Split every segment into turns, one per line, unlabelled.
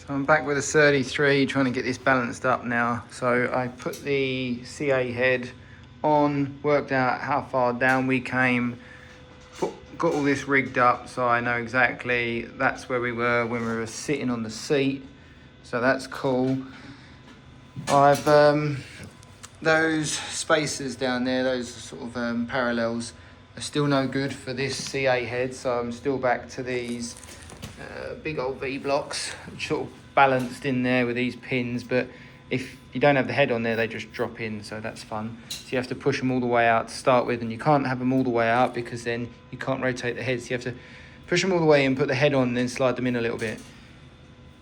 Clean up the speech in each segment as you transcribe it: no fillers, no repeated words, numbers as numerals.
So I'm back with a Serdi 3 trying to get this balanced up now. So I put the CA head on, worked out how far down we came, got all this rigged up so I know exactly that's where we were when we were sitting on the seat. So that's cool. I've those spacers down there, those sort of parallels, are still no good for this CA head, so I'm still back to these big old V blocks, sort of balanced in there with these pins, but if you don't have the head on there, they just drop in, so that's fun. So you have to push them all the way out to start with, and you can't have them all the way out because then you can't rotate the head, so you have to push them all the way in, put the head on, and then slide them in a little bit.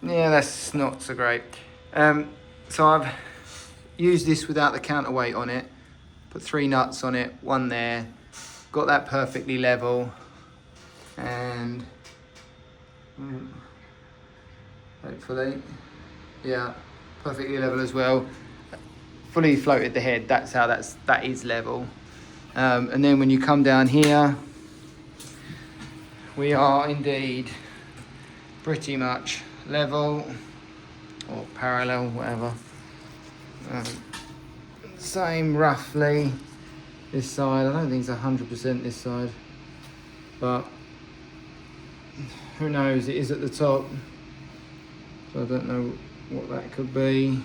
Yeah, that's not so great. So I've used this without the counterweight on it, put 3 nuts on it, 1 there, got that perfectly level, and hopefully, yeah, perfectly level as well. Fully floated the head, that's how that is level. And then when you come down here, we are indeed pretty much level or parallel, whatever. Same roughly this side. I don't think it's 100% this side, but who knows, it is at the top, so I don't know what that could be.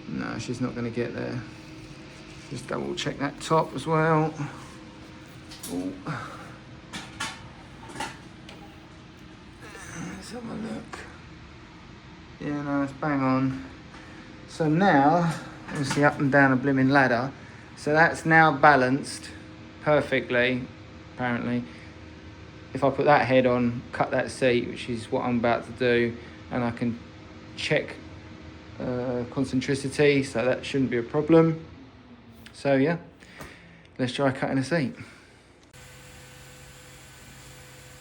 No, she's not going to get there. Just double check that top as well. Ooh. Let's have a look. Yeah, no, it's bang on. So now, obviously up and down a blooming ladder, so that's now balanced perfectly, apparently. If I put that head on, cut that seat, which is what I'm about to do, and I can check concentricity, so that shouldn't be a problem. So yeah, let's try cutting a seat.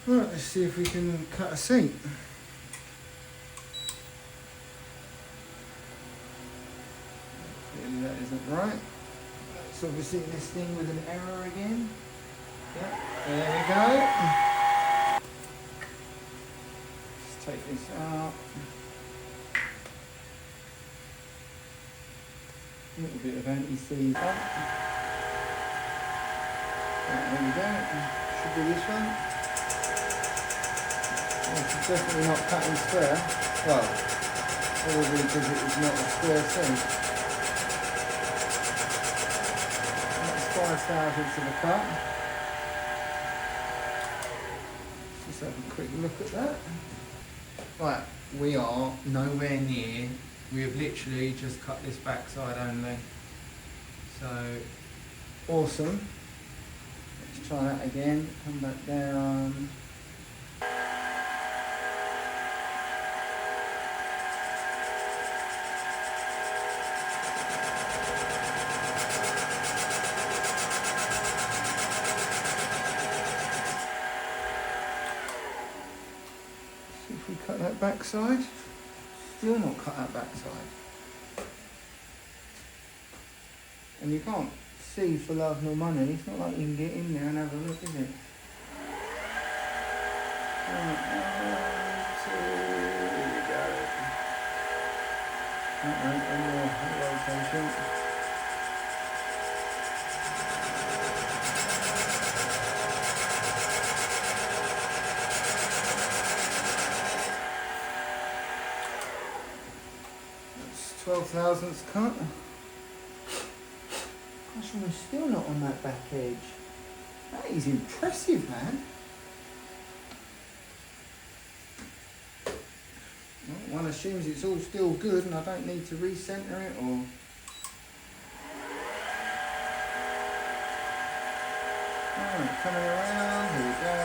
Right, let's see if we can cut a seat. Clearly that isn't right. It's obviously this thing with an error again. Yeah, there we go. Let's take this out. A little bit of anti-seize up. Right, there we go. Should be this one. It's definitely not cutting square. Well, probably because it was not a square seat. That's 5 thousandths of a cut. Let's have a quick look at that. Right, we are nowhere near. We have literally just cut this backside only. So, awesome. Let's try that again. Come back down. See if we cut that backside. Still not cut that backside. And you can't see for love nor money. It's not like you can get in there and have a look, is it? Right, 1, 2, here we go. Alright, one more rotation. That's 12 thousandths cut. Gosh, we're still not on that back edge. That is impressive, man. Well, one assumes it's all still good and I don't need to recenter it or... Alright, coming around, here we go.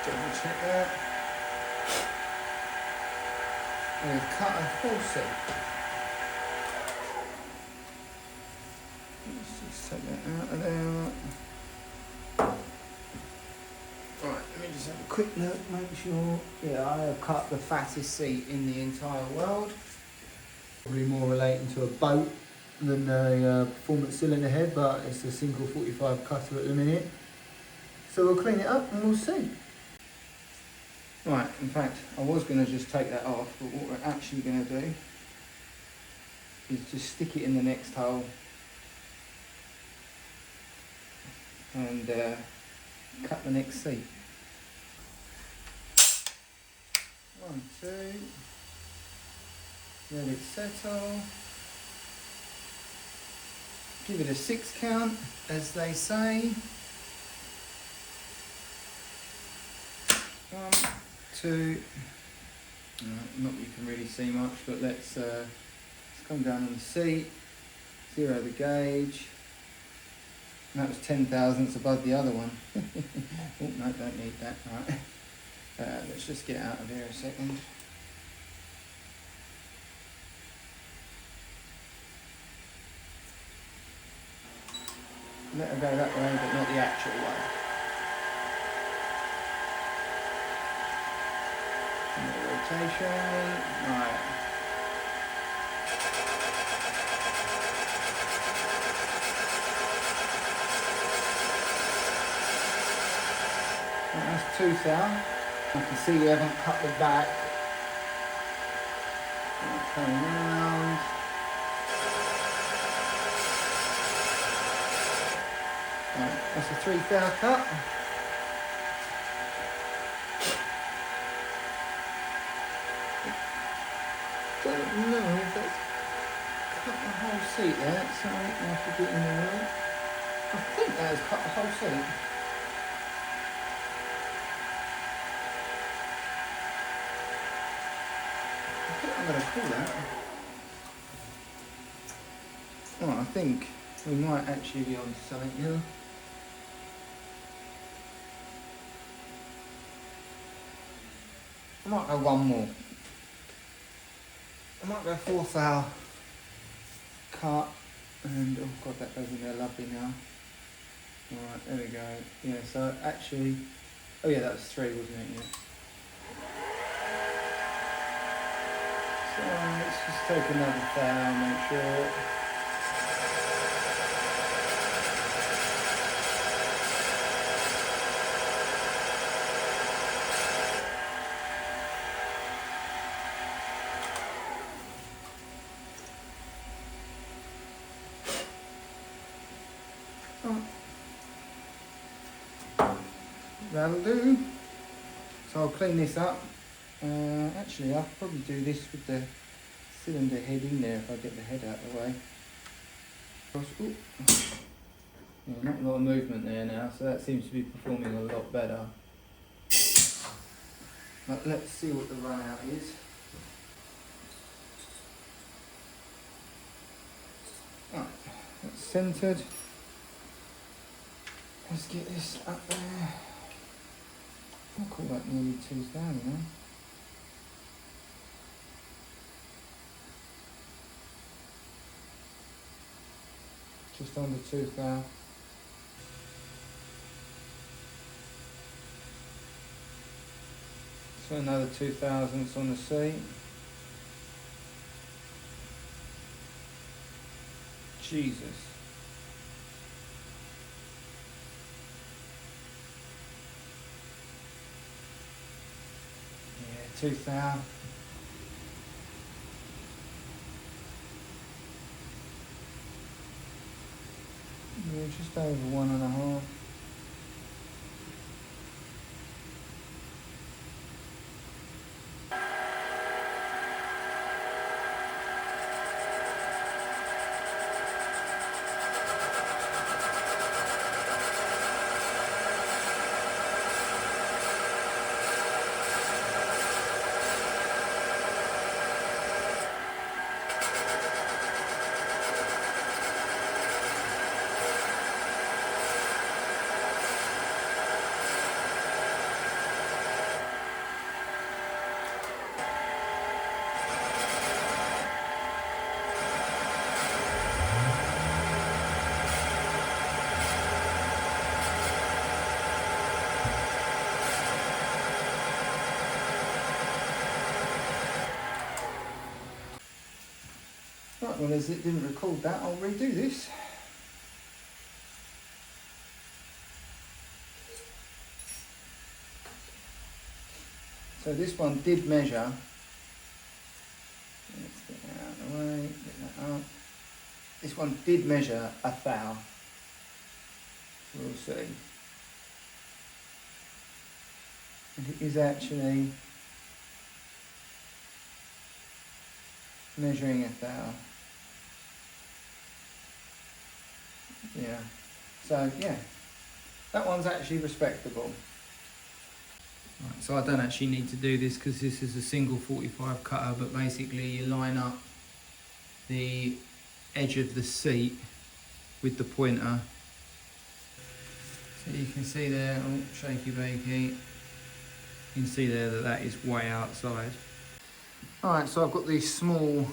Double check that. We've cut a full seat. Let's just take that out of there. Right, let me just have a quick look, make sure. Yeah, I have cut the fattest seat in the entire world.
onto a boat than a performance cylinder head, but it's a single 45 cutter at the minute. So we'll clean it up and we'll see.
Right, in fact, I was going to just take that off, but what we're actually going to do is just stick it in the next hole and cut the next seat. 1, 2, let it settle, give it a 6 count, as they say. 1, 2, not that you can really see much, but let's come down on the seat, zero the gauge. And that was 10 thousandths above the other one. Oh no, don't need that. Right. Let's just get out of here a second. Let her go that way, but not the actual way. Rotation. Right. That's 2 thou. I can see we haven't cut the back. Coming round. Right, that's a 3 thou cut. Don't know if that's cut the whole seat there. Sorry, I have to get in the way. I think that has cut the whole seat. I'm going to call that. Oh, I think we might actually be on something here. I might go one more. I might go 4 thou cut, and oh god, that goes in there lovely now. Alright, there we go. Yeah, so actually, oh yeah, that was 3, wasn't it? Yeah. So let's just take another thou, make sure. Oh. That'll do. So I'll clean this up. Actually, I'll probably do this with the cylinder head in there if I get the head out of the way. Ooh. Yeah, not a lot of movement there now, so that seems to be performing a lot better. But let's see what the run out is. Right, that's centred. Let's get this up there. I'll call that nearly 2 thou, you know. Just under 2 thou. So another 2 thousandths on the seat. Jesus. Yeah, 2 thou. Yeah, just over 1.5. Right, well, as it didn't record that, I'll redo this. So this one did measure. Let's get that out of the way, get that up. This one did measure 1 thou. We'll see. And it is actually measuring 1 thou. Yeah. So yeah, that one's actually respectable. Right, so I don't actually need to do this because this is a single 45 cutter, but basically you line up the edge of the seat with the pointer. So you can see there, oh, shaky bakey, you can see there that that is way outside. Alright, so I've got the small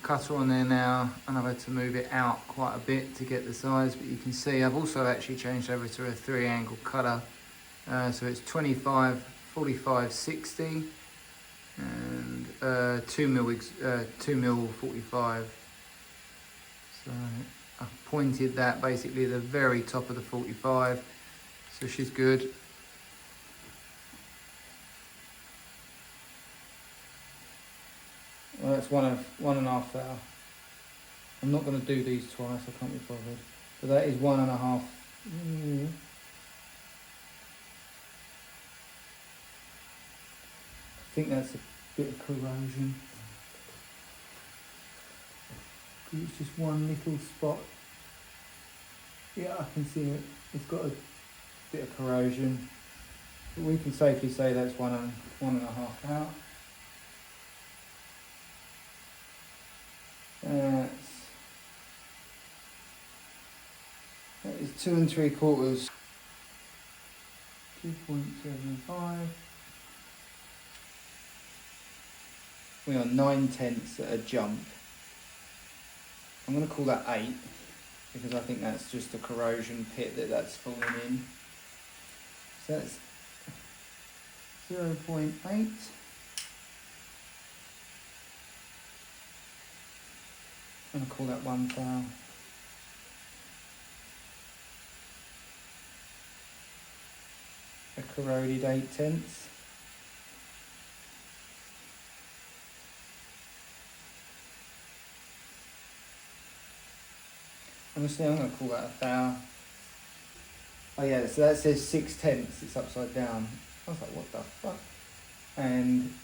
cutter on there now, and I've had to move it out quite a bit to get the size, but you can see I've also actually changed over to a 3-angle cutter. So it's 25, 45, 60, and 2mm 45. So I've pointed that basically at the very top of the 45, so she's good. Well, that's 1.5 thou. I'm not going to do these twice, I can't be bothered. But that is 1.5. I think that's a bit of corrosion. Because it's just one little spot. Yeah, I can see it. It's got a bit of corrosion. But we can safely say that's 1.5 thou. That is 2 3/4. 2.75. We are 9/10 at a jump. I'm going to call that 8 because I think that's just a corrosion pit that's falling in. So that's 0.8. I'm going to call that 1 thou. A corroded 8/10. Honestly, I'm going to call that 1 thou. Oh yeah, so that says 6/10, it's upside down. I was like, what the fuck? And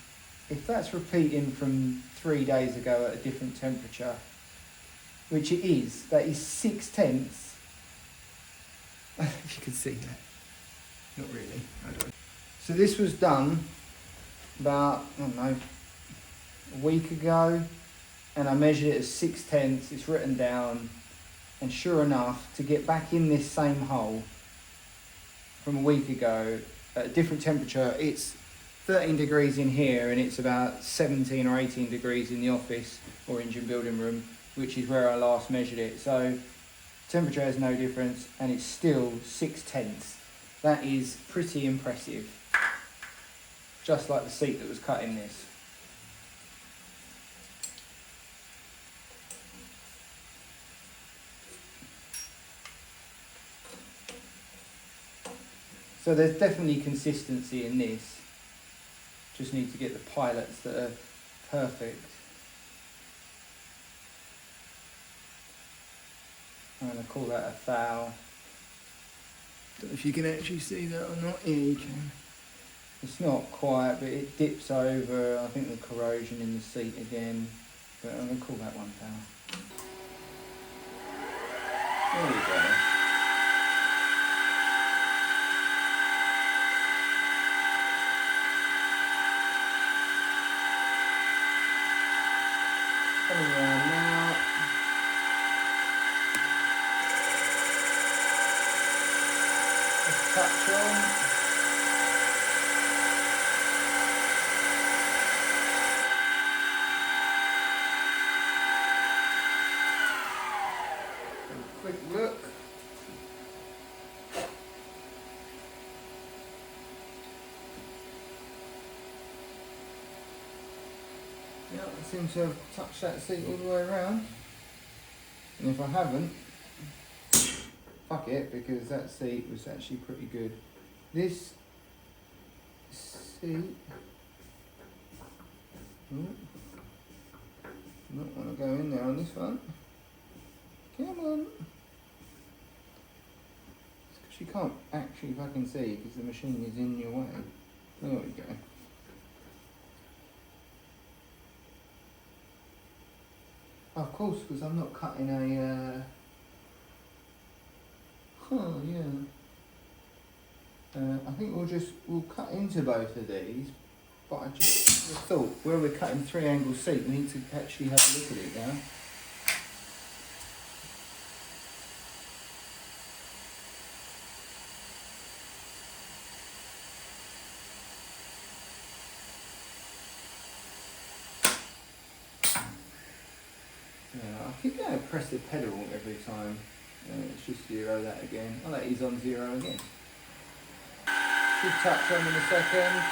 if that's repeating from 3 days ago at a different temperature, which it is, that is 6/10. If you can see that. Not really, I don't. So this was done about, I don't know, a week ago, and I measured it as 6/10, it's written down, and sure enough, to get back in this same hole from a week ago at a different temperature, it's 13 degrees in here and it's about 17 or 18 degrees in the office or engine building room, which is where I last measured it. So temperature has no difference and it's still 6/10. That is pretty impressive. Just like the seat that was cut in this. So there's definitely consistency in this. Just need to get the pilots that are perfect. I'm going to call that 1 thou. Don't know if you can actually see that or not. Yeah, you can. It's not quite, but it dips over. I think the corrosion in the seat again. But I'm going to call that 1 thou. There we go. Coming around now. Let's touch on. Quick look. Yeah, I seem to have touched that seat all the way around. And if I haven't, fuck it, because that seat was actually pretty good. This seat, not want to go in there on this one. Come on. It's because you can't actually fucking see because the machine is in your way. There we go. Oh, of course, because I'm not cutting a. Oh yeah. I think we'll cut into both of these, but I just thought where we're cutting 3-angle seat, we need to actually have a look at it now. I keep going to press the pedal every time. It's just 0 that again. Oh, that is on 0 again. Should touch on in a second.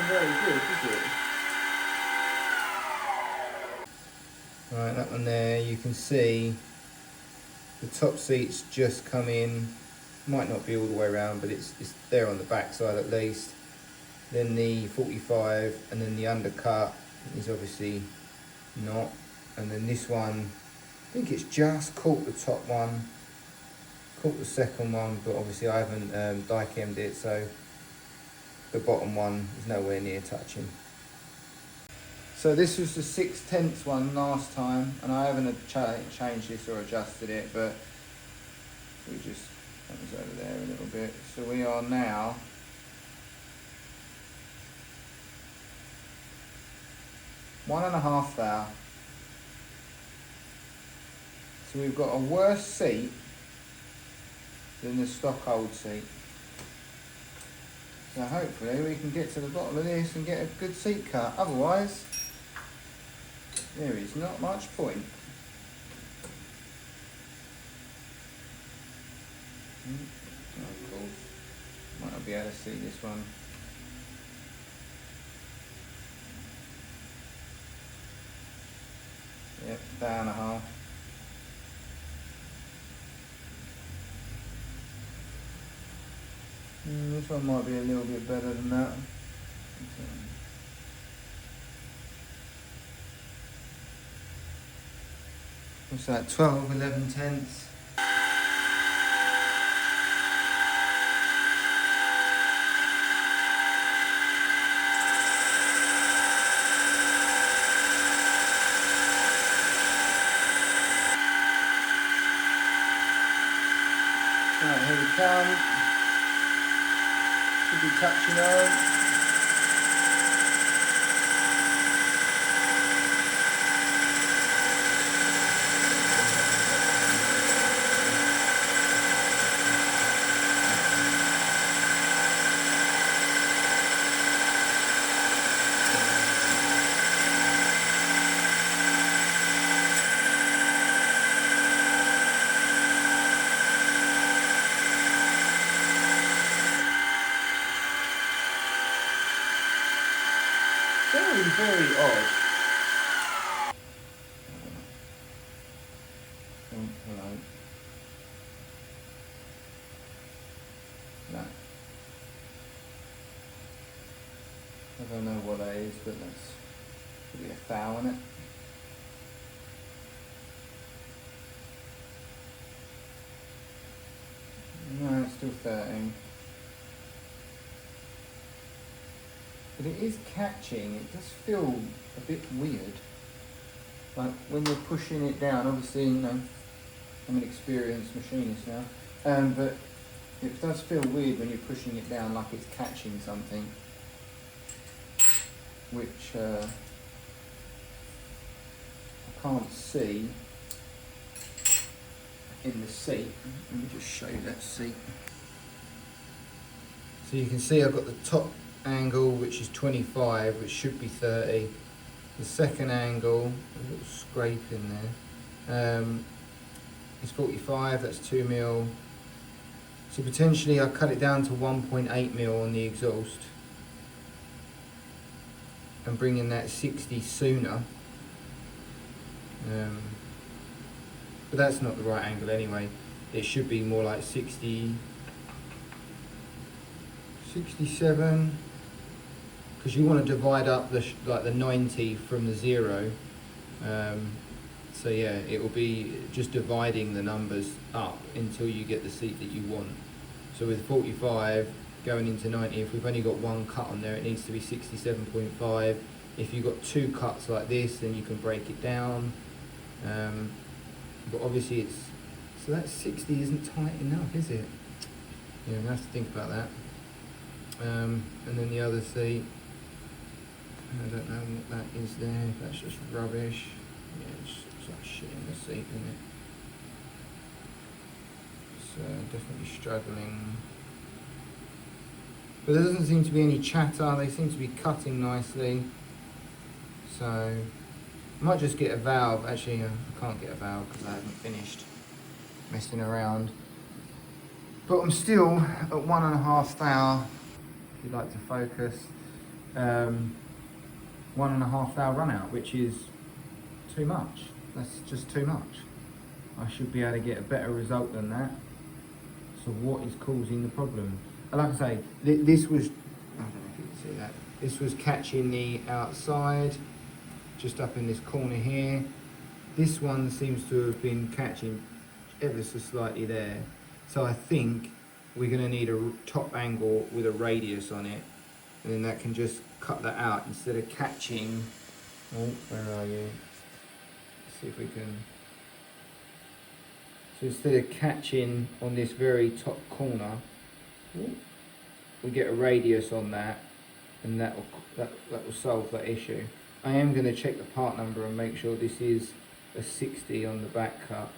Very good, is it? Right, that one there, you can see the top seats just come in. Might not be all the way around, but it's there on the back side at least. Then the 45, and then the undercut is obviously not. And then this one, I think it's just caught the top one, caught the second one, but obviously I haven't die-chemmed it, so the bottom one is nowhere near touching. So this was the 6/10 one last time, and I haven't changed this or adjusted it, but we just, that was over there a little bit. So we are now $1.5 thou. So we've got a worse seat than the stock old seat. So hopefully we can get to the bottom of this and get a good seat cut. Otherwise, there is not much point. Oh, of course. Might not be able to see this one. Yep, $1.5 thou. This one might be a little bit better than that. What's that? 12, 11/10. Right, here we come. Should be touching on. Very odd. Oh, hello. No. I don't know what that is, but that's probably a thou in it. No, it's still 13. But it is catching, it does feel a bit weird. Like when you're pushing it down, obviously, you know, I'm an experienced machinist now, but it does feel weird when you're pushing it down like it's catching something, which I can't see. I in the seat. Let me just show you that seat. So you can see I've got the top angle, which is 25, which should be 30. The second angle, a little scrape in there, is 45, that's 2 mil. So potentially I cut it down to 1.8 mil on the exhaust and bring in that 60 sooner. But that's not the right angle anyway. It should be more like 60, 67, because you want to divide up the 90 from the 0. So yeah, it will be just dividing the numbers up until you get the seat that you want. So with 45 going into 90, if we've only got one cut on there, it needs to be 67.5. If you've got two cuts like this, then you can break it down. But obviously so that 60 isn't tight enough, is it? Yeah, we have to think about that. And then the other seat, I don't know what that is there, that's just rubbish. Yeah, it's like shit in the seat, isn't it? It's definitely struggling. But there doesn't seem to be any chatter, they seem to be cutting nicely. So, I might just get a valve. Actually, I can't get a valve because I haven't finished messing around. But I'm still at 1.5 thou, if you'd like to focus. 1.5 thou run out, which is too much. That's just too much. I should be able to get a better result than that. So what is causing the problem? And like I say, this was, I don't know if you can see that, this was catching the outside, just up in this corner here. This one seems to have been catching ever so slightly there. So I think we're going to need a top angle with a radius on it, and then that can just cut that out instead of catching. Oh, where are you? Let's see if we can. So instead of catching on this very top corner, we get a radius on that, and that will solve that issue. I am going to check the part number and make sure this is a 60 on the back cut.